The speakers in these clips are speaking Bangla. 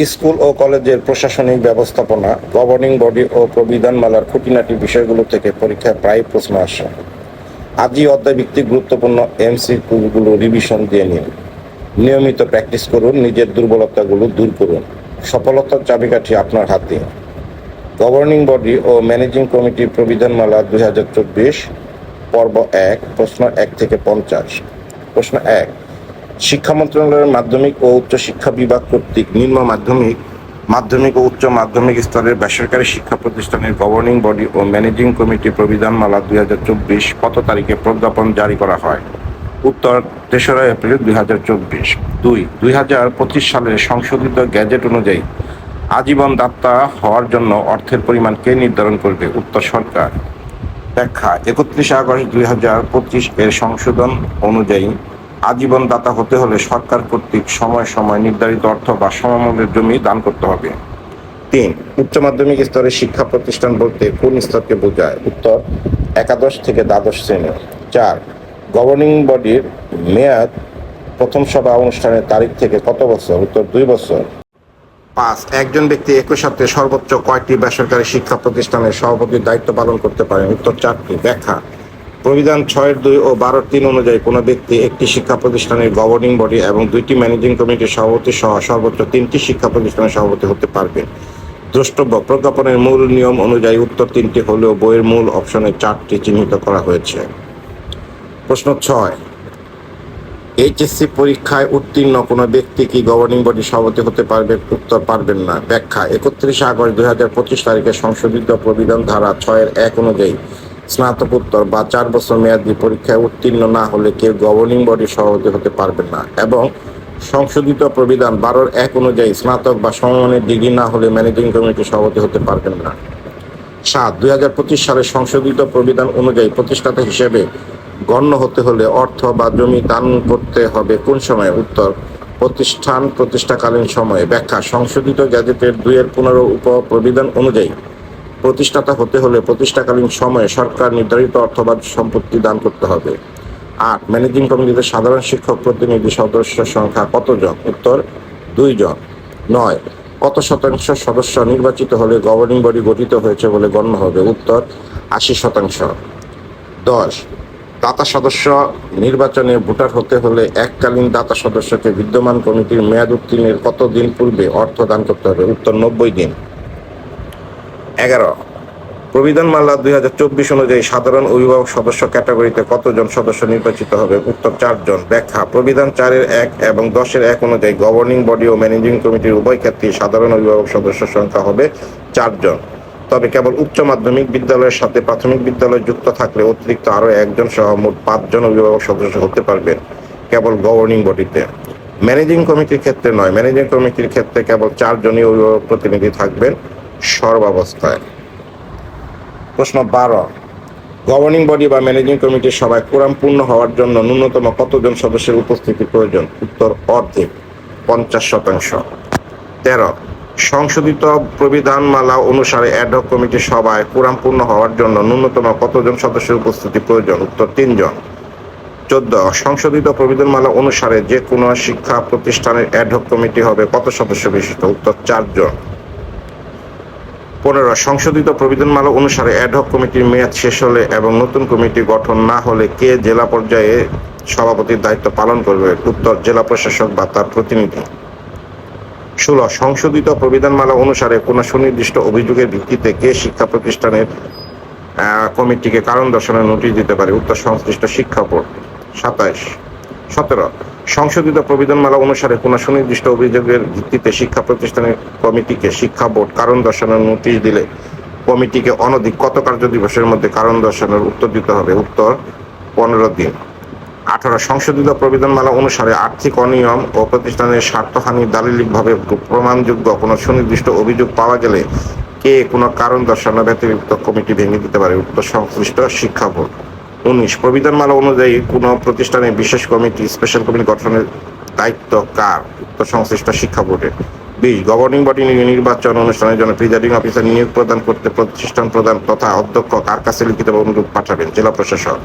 স্কুল ও কলেজের প্রশাসনিক ব্যবস্থাপনা, গভর্নিং বডি ও প্রবিধানমালার খুঁটিনাটি বিষয়গুলো থেকে পরীক্ষায় প্রায় প্রশ্ন আসে। আজই অধ্যায়ভিত্তিক গুরুত্বপূর্ণ এমসিকিউগুলো রিভিশন দিয়ে নিন। নিয়মিত প্র্যাকটিস করুন, নিজের দুর্বলতাগুলো দূর করুন। সফলতার চাবিকাঠি আপনার হাতে। গভর্নিং বডি ও ম্যানেজিং কমিটি প্রবিধানমালা 2024, পর্ব 1, প্রশ্ন 1 থেকে 50। প্রশ্ন 1, শিক্ষা মন্ত্রণালয়ের মাধ্যমিক ও উচ্চ শিক্ষা বিভাগ কর্তৃক নিম্ন মাধ্যমিক, মাধ্যমিক ও উচ্চ মাধ্যমিক স্তরের বেসরকারি শিক্ষা প্রতিষ্ঠানের গভর্নিং বডি ও ম্যানেজিং কমিটি প্রবিধানমালা 2024 কত তারিখে প্রজ্ঞাপন জারি করা হয়? উত্তর 3রা এপ্রিল 2024। 2, 2025 সালের সংশোধিত গ্যাজেট অনুযায়ী আজীবন দাতা হওয়ার জন্য অর্থের পরিমাণ কে নির্ধারণ করবে? উত্তর সরকার। ব্যাখ্যা: 31 আগস্ট 2025 এর সংশোধন অনুযায়ী আজীবন দাতা হতে হলে সরকার কর্তৃক সময় সময় নির্ধারিত অর্থ বা সমমূল্যের জমি দান করতে হবে। 3, উচ্চ মাধ্যমিক স্তরের শিক্ষা প্রতিষ্ঠান বলতে কোন স্তরকে বোঝায়? উত্তর একাদশ থেকে দ্বাদশ শ্রেণী। 4, গভর্নিং বডির মেয়াদ প্রথম সভা অনুষ্ঠানের তারিখ থেকে কত বছর? উত্তর 2 বছর। 5, একজন ব্যক্তি একই সাথে সর্বোচ্চ কয়টি বেসরকারি শিক্ষা প্রতিষ্ঠানের সভাপতির দায়িত্ব পালন করতে পারেন? উত্তর 4টি। ব্যাখ্যা: প্রবিধান 6-2 ও 12-3 অনুযায়ী কোনো ব্যক্তি একটি শিক্ষা প্রতিষ্ঠানের গভর্নিং বডি এবং 2টি ম্যানেজিং কমিটির সভাপতি সহ সর্বোচ্চ 3টি শিক্ষা প্রতিষ্ঠানের সভাপতি হতে পারবে। দ্রষ্টব্য: প্রজ্ঞাপনের মূল নিয়ম অনুযায়ী উত্তর 3টি হলেও বইয়ের মূল অপশনে 4টি চিহ্নিত করা হয়েছে। প্রশ্ন 6, এইচএসসি পরীক্ষায় উত্তীর্ণ কোনো ব্যক্তি কি গভর্নিং বডি সভাপতি হতে পারবে? উত্তর পারবেন না। ব্যাখ্যা: 31 আগস্ট 2025 তারিখে সংশোধিত প্রবিধান ধারা 6-1 অনুযায়ী স্নাতকোত্তর বা 4 বছর মেয়াদী পরীক্ষায় উত্তীর্ণ না হলে কেউ গভর্নিং বডির সভাপতি হতে পারবেন না, এবং সংশোধিত প্রবিধান 12-1 অনুযায়ী স্নাতক বা সমমানের ডিগ্রি না হলে ম্যানেজিং কমিটির সভাপতি হতে পারবেন না। 7, 2025 সালের সংশোধিত প্রবিধান অনুযায়ী প্রতিষ্ঠাতা হিসেবে গণ্য হতে হলে অর্থ বা জমি দান করতে হবে কোন সময়ে? উত্তর প্রতিষ্ঠান প্রতিষ্ঠাকালীন সময়ে। ব্যাখ্যা: সংশোধিত গ্যাজেটের 2-15 উপ প্রবিধান অনুযায়ী প্রতিষ্ঠাতা হতে হলে প্রতিষ্ঠাকালীন সময়ে সরকার নির্ধারিত অর্থ বা সম্পত্তি দান করতে হবে। 8, ম্যানেজিং কমিটিতে সাধারণ শিক্ষক প্রতিনিধি সদস্যের সংখ্যা কতজন? উত্তর 2 জন। 9, কত শতাংশ সদস্য নির্বাচিত হলে গভর্নিং বডি গঠিত হয়েছে বলে গণ্য হবে? উত্তর 80%। 10, দাতা সদস্য নির্বাচনে ভোটার হতে হলে এককালীন দাতা সদস্যকে বিদ্যমান কমিটির মেয়াদ উত্তীর্ণের কত দিন পূর্বে অর্থ দান করতে হবে? উত্তর 90 দিন। 11, প্রবিধানমালা 2024 অনুযায়ী সাধারণ অভিভাবক সদস্য ক্যাটাগরিতে কতজন সদস্য নির্বাচিত হবে? উত্তর 4 জন। ব্যাখ্যা: প্রবিধান 4-1 এবং 10-1 অনুযায়ী গভর্নিং বডি ও ম্যানেজিং কমিটির উভয় ক্ষেত্রেই সাধারণ অভিভাবক সদস্যের সংখ্যা হবে 4 জন। তবে কেবল উচ্চ মাধ্যমিক বিদ্যালয়ের সাথে প্রাথমিক বিদ্যালয় যুক্ত থাকলে অতিরিক্ত আরও 1 জন সহ মোট 5 জন অভিভাবক সদস্য হতে পারবেন কেবল গভর্নিং বডিতে। ম্যানেজিং কমিটির ক্ষেত্রে নয়। ম্যানেজিং কমিটির ক্ষেত্রে কেবল 4 জনই অভিভাবক প্রতিনিধি থাকবেন সর্বাবস্থায়। প্রশ্ন 12, গভর্নিং বডি বা ম্যানেজিং কমিটির সভায় কোরাম পূর্ণ হওয়ার জন্য ন্যূনতম কতজন সদস্যের উপস্থিতি প্রয়োজন? উত্তর অর্ধেক, 50%। 13, সংশোধিত প্রবিধানমালা অনুসারে অ্যাডহক কমিটির সভায় কোরাম পূর্ণ হওয়ার জন্য ন্যূনতম কতজন সদস্যের উপস্থিতি প্রয়োজন? উত্তর 3 জন। 14, সংশোধিত প্রবিধানমালা অনুসারে যে কোনো শিক্ষা প্রতিষ্ঠানের অ্যাডহক কমিটি হবে কত সদস্য বিশিষ্ট? উত্তর 4 জন। 15, সংশোধিত প্রবিধানমালা অনুসারে অ্যাডহক কমিটির মেয়াদ শেষ হলে এবং নতুন কমিটি গঠন না হলে কে জেলা পর্যায়ে সভাপতির দায়িত্ব পালন করবে? উত্তর জেলা প্রশাসক বা তার প্রতিনিধি। 16, সংশোধিত প্রবিধানমালা অনুসারে কোনো সুনির্দিষ্ট অভিযোগের ভিত্তিতে কে শিক্ষা প্রতিষ্ঠানের কমিটিকে কারণ দর্শানোর নোটিশ দিতে পারে? উত্তর সংশ্লিষ্ট শিক্ষা বোর্ড। 17, সংশোধিত প্রবিধানমালা অনুসারে কোনো সুনির্দিষ্ট অভিযোগের ভিত্তিতে শিক্ষা প্রতিষ্ঠানের কমিটিকে শিক্ষা বোর্ড কারণ দর্শানোর নোটিশ দিলে কমিটিকে অনধিক কত কার্য দিবসের মধ্যে কারণ দর্শানোর উত্তর দিতে হবে? উত্তর 15 দিন। 18, সংশোধিত প্রবিধানমালা অনুসারে আর্থিক অনিয়ম ও প্রতিষ্ঠানের স্বার্থহানি দালিলিকভাবে প্রমাণযোগ্য কোনো সুনির্দিষ্ট অভিযোগ পাওয়া গেলে কে কোনো কারণ দর্শানো ব্যতিরিক্ত কমিটি ভেঙে দিতে পারে? উত্তর সংশ্লিষ্ট শিক্ষা বোর্ড। 19, প্রবিধানমালা অনুযায়ী কোনো প্রতিষ্ঠানের বিশেষ কমিটি স্পেশাল কমিটি গঠনের দায়িত্ব কার? উত্তর সংশ্লিষ্ট শিক্ষা বোর্ডের। 20, গভর্নিং বডি নির্বাচন অনুষ্ঠানের জন্য প্রিজাইডিং অফিসার নিয়োগ প্রদান করতে প্রতিষ্ঠান প্রধান তথা অধ্যক্ষ কার কাছে লিখিত অনুরোধ পাঠাবেন? জেলা প্রশাসক।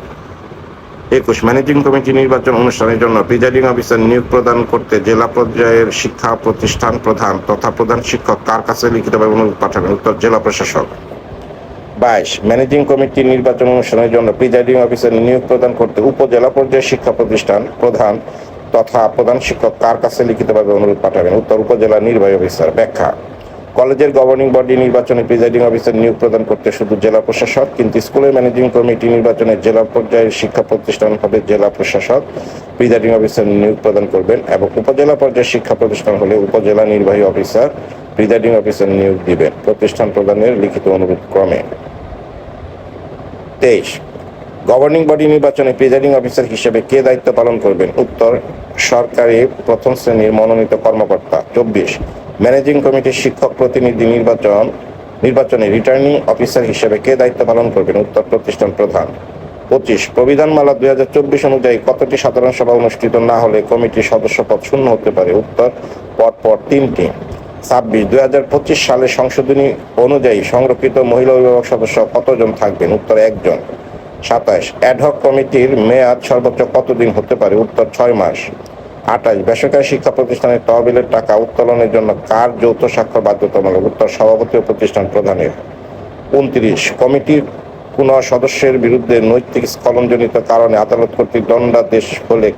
21 ম্যানেজিং কমিটি নির্বাচন অনুষ্ঠানের জন্য প্রিজাইডিং অফিসার নিয়োগ প্রদান করতে জেলা পর্যায়ের শিক্ষা প্রতিষ্ঠান প্রধান তথা প্রধান শিক্ষক কার কাছে লিখিতভাবে অনুরোধ পাঠাবেন? উত্তর, জেলা প্রশাসক। 22 ম্যানেজিং কমিটি নির্বাচন অনুষ্ঠানের জন্য প্রিজাইডিং অফিসার নিয়োগ প্রদান করতে উপজেলা পর্যায়ের শিক্ষা প্রতিষ্ঠান প্রধান তথা প্রধান শিক্ষক কার কাছে লিখিতভাবে অনুরোধ পাঠাবেন? উত্তর, উপজেলা নির্বাহী অফিসার। ব্যাখ্যা: কলেজের গভর্নিং বডি নির্বাচনে প্রিজাইডিং অফিসার নিয়োগ প্রদান করতে শুধু জেলা প্রশাসক, কিন্তু স্কুলের ম্যানেজিং কমিটি নির্বাচনে জেলা পর্যায়ের শিক্ষা প্রতিষ্ঠান হবে জেলা প্রশাসক প্রিজাইডিং অফিসার নিয়োগ প্রদান করবেন এবং উপজেলা পর্যায়ের শিক্ষা প্রতিষ্ঠান হলে উপজেলা নির্বাহী অফিসার প্রিজাইডিং অফিসার নিয়োগ দিবেন প্রতিষ্ঠান প্রদানের লিখিত অনুরোধ ক্রমে। 23 গভর্নিং বডি নির্বাচনে প্রিজাইডিং অফিসার হিসেবে কে দায়িত্ব পালন করবেন? উত্তর, সরকারি প্রথম শ্রেণীর মনোনীত কর্মকর্তা। 24 ম্যানেজিং কমিটির শিক্ষক প্রতিনিধি নির্বাচনে রিটার্নিং অফিসার হিসেবে কে দায়িত্ব পালন করবেন? উত্তর, প্রতিষ্ঠান প্রধান। 25 প্রবিধানমালা 2024 অনুযায়ী কতটি সাধারণ সভা অনুষ্ঠিত না হলে কমিটির সদস্যপদ শূন্য হতে পারে? উত্তর, পরপর 3টি। 26 2025 সালে সংশোধনী অনুযায়ী সংরক্ষিত মহিলা অভিভাবক সদস্য কতজন থাকবেন? উত্তর, 1 জন। 27 অ্যাডহক কমিটির মেয়াদ সর্বোচ্চ কতদিন হতে পারে? উত্তর, 6 মাস। 28 বেসরকারি শিক্ষা প্রতিষ্ঠানের তহবিলের টাকা উত্তোলনের জন্য কার যৌথ স্বাক্ষর বাধ্যতামূলক? উত্তর, সভাপতি ও প্রতিষ্ঠান প্রধানের। 29 কমিটির কোন সদস্যের বিরুদ্ধে নৈতিক স্খলনজনিত কারণে আদালত কর্তৃক দণ্ডাদেশ হলে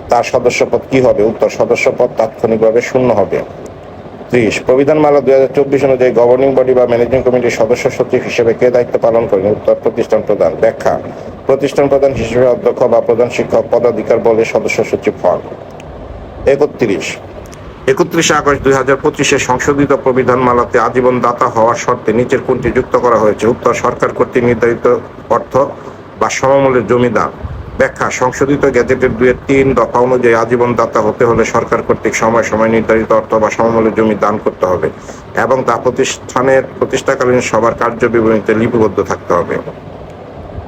তার সদস্যপদ কি হবে? উত্তর, সদস্যপদ তাৎক্ষণিকভাবে শূন্য হবে। 30 প্রবিধানমালা 2024 অনুযায়ী গভর্নিং বডি বা ম্যানেজিং কমিটির সদস্য সচিব হিসেবে কে দায়িত্ব পালন করেন? উত্তর, প্রতিষ্ঠান প্রধান। ব্যাখ্যা: প্রতিষ্ঠান প্রধান হিসেবে অধ্যক্ষ বা প্রধান শিক্ষক পদাধিকার বলে সদস্য সচিব হন। 31 আগস্ট 2025 সংশোধিত প্রবিধানমালাতে আজীবন দাতা হওয়ার শর্তে নিচের কোনটি যুক্ত করা হয়েছে? উত্তর, সরকার কর্তৃক নির্ধারিত অর্থ বা সমমূল্যের জমিদান। ব্যাখ্যা: সংশোধিত গেজেটের 2-3 দফা অনুযায়ী আজীবন দাতা হতে হলে সরকার কর্তৃক সময় নির্ধারিত অর্থ বা সমমূল্যের জমি দান করতে হবে এবং তা প্রতিষ্ঠাকালীন সবার কার্যবিবরণীতে লিপিবদ্ধ থাকতে হবে।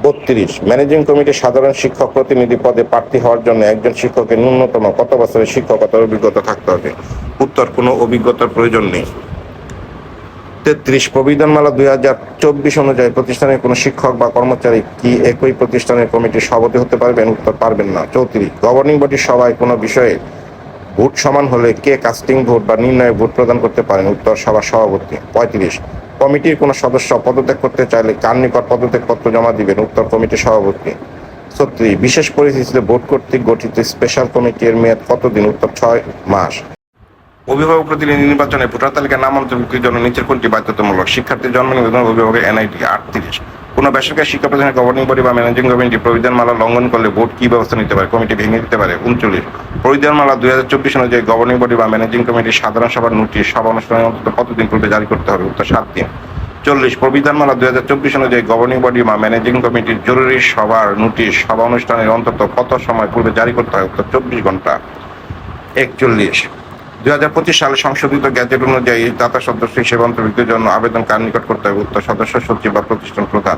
32 ম্যানেজিং কমিটির সাধারণ শিক্ষক প্রতিনিধি পদে প্রার্থী হওয়ার জন্য একজন শিক্ষকের ন্যূনতম কত বছরের শিক্ষকতার অভিজ্ঞতা থাকতে হবে? উত্তর, কোনো অভিজ্ঞতার প্রয়োজন নেই। 33 প্রবিধানমালা 2024 অনুযায়ী প্রতিষ্ঠানের কোনো শিক্ষক বা কর্মচারী কি একই প্রতিষ্ঠানের কমিটির সভাপতি হতে পারবেন? উত্তর, পারবেন না। 34 গভর্নিং বডির সভায় কোনো বিষয়ে ভোট সমান হলে কে কাস্টিং ভোট বা নির্ণয়ে ভোট প্রদান করতে পারেন? উত্তর, সভার সভাপতি। 35 কমিটির কোনো সদস্য পদত্যাগ করতে চাইলে কার নিকট পদত্যাগপত্র জমা দিবেন? উত্তর, কমিটির সভাপতি। 36 বিশেষ পরিস্থিতিতে বোর্ড কর্তৃক গঠিত স্পেশাল কমিটির মেয়াদ কতদিন? উত্তর, 6 মাস। অভিভাবক প্রতিনিধি নির্বাচনে ভোটার তালিকায় নাম অন্তর্ভুক্তির জন্য নিচের কোনটি বাধ্যতামূলক? শিক্ষার্থীর জন্ম নিবন্ধন, অভিভাবকের এনআইডি। 38 কোনো বেসরকারি শিক্ষা প্রতিষ্ঠানের গভর্নিং বডি বা ম্যানেজিং কমিটি প্রবিধানমালা লঙ্ঘন করলে বোর্ড কি ব্যবস্থা নিতে পারে? কমিটি ভেঙে দিতে পারে। 39 প্রবিধানমালা 2024 অনুযায়ী গভর্নিং বডি বা ম্যানেজিং কমিটির সাধারণ সভার নোটিশ সভা অনুষ্ঠানের অন্তত কতদিন পূর্বে জারি করতে হবে? উত্তর, 7 দিন। 40 প্রবিধানমালা 2024 অনুযায়ী গভর্নিং বডি বা ম্যানেজিং কমিটির জরুরি সভার নোটিশ সভা অনুষ্ঠানের অন্তত কত সময় পূর্বে জারি করতে হয়? উত্তর, 24 ঘন্টা। 41 2025 সালে সংশোধিত গ্যাজেট অনুযায়ী দাতা সদস্য হিসেবে অন্তর্ভুক্তির জন্য আবেদন কার নিকট করতে হবে? উত্তর, সদস্য সচিব বা প্রতিষ্ঠান প্রধান।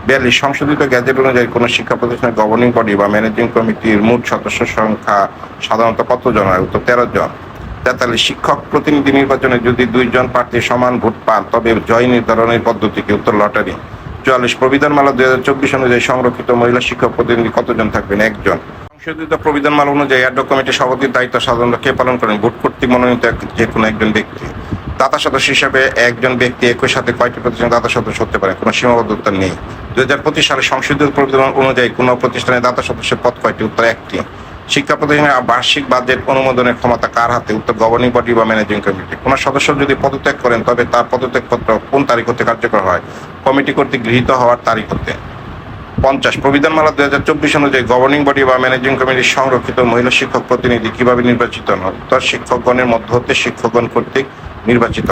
42 সংশোধিত গ্যাজেট অনুযায়ী কোনো শিক্ষা প্রতিষ্ঠানের গভর্নিং বডি বা ম্যানেজিং কমিটির মোট সদস্য সংখ্যা সাধারণত কতজন হয়? উত্তর, 13 জন। 43 শিক্ষক প্রতিনিধি নির্বাচনে যদি 2 জন প্রার্থী সমান ভোট পান তবে জয় নির্ধারণের পদ্ধতি কি? উত্তর, লটারি। 44 প্রবিধানমালা 2024 অনুযায়ী সংরক্ষিত মহিলা শিক্ষক প্রতিনিধি কতজন থাকবেন? 1 জন। সংশোধিত প্রবিধানমালা অনুযায়ী অ্যাডহক কমিটির সভাপতির দায়িত্ব সাধারণত কে পালন করেন? ভোট কর্তৃক মনোনীত যে কোনো একজন ব্যক্তি। দাতা সদস্য হিসাবে একজন ব্যক্তি একই সাথে কয়টি প্রতিষ্ঠানের দাতা সদস্য হতে পারেন? কোনো সীমাবদ্ধতা নেই। 2025 সালে সংশোধিত প্রবিধান অনুযায়ী কোনো প্রতিষ্ঠানের দাতা সদস্যের পদ কয়টি? উত্তর, 1টি। শিক্ষা প্রতিষ্ঠানের বার্ষিক বাজেট অনুমোদনের ক্ষমতা কার হাতে? উত্তর, গভর্নিং বডি বা ম্যানেজিং কমিটি। কোনো সদস্য যদি পদত্যাগ করেন তবে তার পদত্যাগপত্র কোন তারিখ হতে কার্যকর হয়? কমিটি কর্তৃক গৃহীত হওয়ার তারিখ হতে। 50 প্রবিধানমালা 2024 অনুযায়ী গভর্নিং বডি বা ম্যানেজিং কমিটির সংরক্ষিত মহিলা শিক্ষক প্রতিনিধি কিভাবে নির্বাচিত হন? উত্তর, শিক্ষকগণের মধ্য হতে শিক্ষকগণ কর্তৃক নির্বাচিত।